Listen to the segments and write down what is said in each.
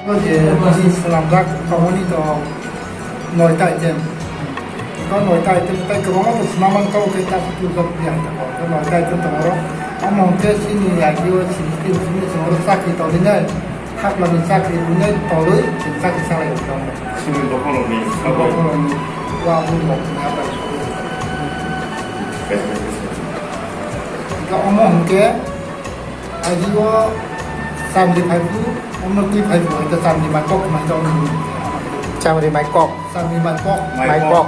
이제 무슨 사람들 가만히도 놀다 이제 또 놀다 이제 또 그거만 수나만 또 그때 그거 그냥 또 놀다 이제 또 아무 대신이 아니고 진짜 서로 쌓기 또는 학라는 쌓기 문에 또를 쌓기 살아요. 지금 녹화는 그거는 와 우리 먹는 거 그러니까 어머 게 아니고 사람들이 발부 ông tuy phải gọi cho sàn thì mái cọc mái cho mình chào đi máy cọc sàn thì mái cọc máy cọc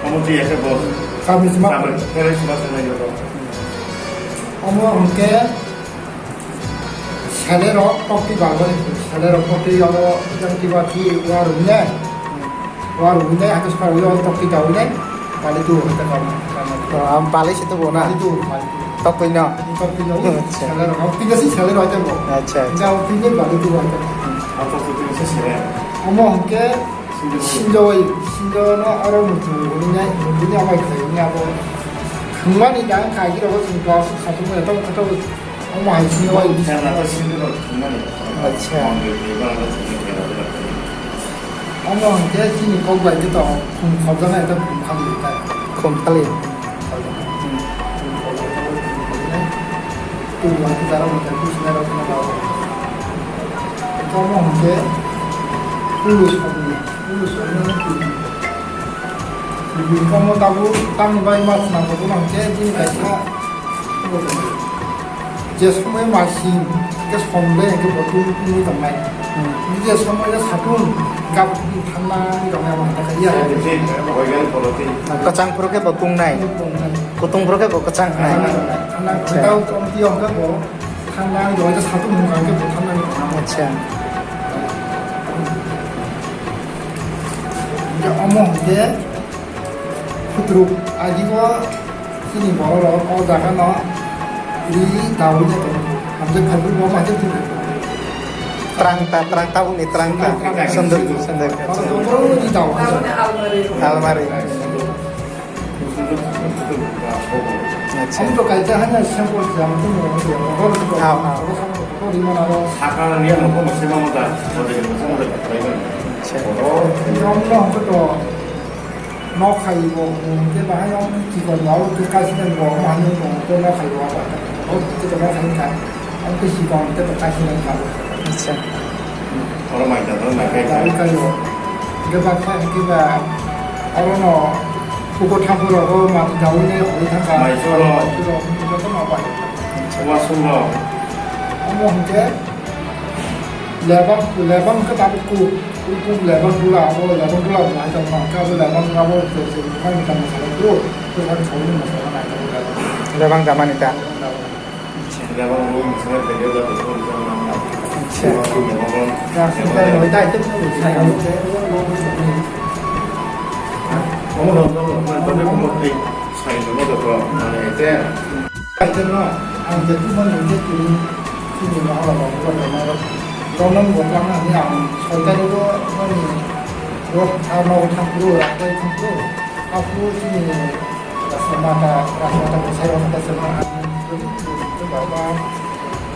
어머니 약간 뭐 sàn thì mắc 쌈을 혈액심하시는 여러 ông cái 살레로 꺾기 말고 살레로 꺾기 여러 장기가 뒤 와르네 와르네 아까 스파 우여 꺾기 자우네 빨리 또 am palis itu bu nah 빨리 또 topinya 꺾기 자우 살레로 꺾기가 시 살레로 하자 뭐 acha 이제 엎기는 빨리 또 하자 아까 그때 사실에 어머 함께 신조는 얼어붙은 우리냐 아마 그ኛ고 금관이 양 가기라고 지금 와서 사주면 또 어머 아이 신조가 태어나서 신들어 중간에 acha 일반으로 중간에 어머 함께 신이 거기가 이제 또 검정에 또 공감이 있다 kum kali 또 완전 사람은 잘 부시나라고 나오고 어머 함께 ulus lebih kamu tahu tang bayi mas nampak tu namanya jadi kaisa jadi semua masih jadi semua yang kebetul ini tempat ini jadi semua jadi satu gap di tanah di dalam mana kaya 이제 거기는 버릇이 kacang puruk ke bakung nai kutung puruk ke kacang nai tanah kita om tiang kan bo tanah itu aja satu muka ke bo tanah itu acha 이제 어머 이제 부드럽 아기가 신이 멀어 오다가 너 이 나오냐 또 남자 팔을 보면 아주 terang tahu nih terang sendek 바로 이 나와 almari acha 아무도 갈때 하나 생각을 잘못하면 뭐 이만하고 사과는 위에 놓고 뭐 세마보다 저들이 뭐 생각을 저희는 ông có nó khai bộ cái mà hay ông chỉ còn nói cái cái sinh bộ mà anh cũng tôi nó khai bộ rồi cái nó khai cái ông cái chỉ còn cái cái sinh bộ acha 얼마 있다 얼마 cái 있다 cái cái bác cái mà ông nó 보고 타보라고 막 나오네 거기 타가 많이 썰어. 이거 뭐 봐. 좋아 숨어 ông cái 레방 그 나고 그 레방 불라고 많이 잡아. 그 레방하고 그 하는 거 살고 그 사람 좋은 거 살아 나고. lebang damanita 내가 뭐 무슨 여자도 소리 좀 나고 acha 야, 진짜 너희 다 이때 사요. 너네 부모들이 사이는 것도 안에 때 이때는 안 되면 이제 좀 나와라 그거 너는 못 가면 그냥 절대로 아니 뭐 아무 참고 앞에 참고 앞으로 지금 라스마타 사용한다 설마 그 봐봐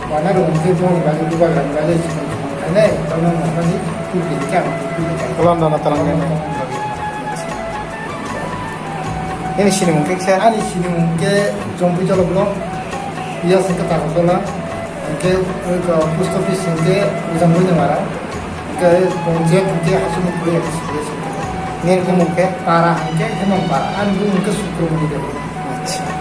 만약에 언제 좀 가지고 누가 가지고 지금 근데 저는 뭔가지 그 괜찮아 belum dona terangnya ini sini mungkin saya 아니 지금 게좀 비자로 불러 이어서 딱 하거나 이게 그 포스트 오피스인데 우장군이 말아 그 공제 그게 하시는 분이 있어요. ini mungkin para angke kemang para an gung ke sukru ni de acha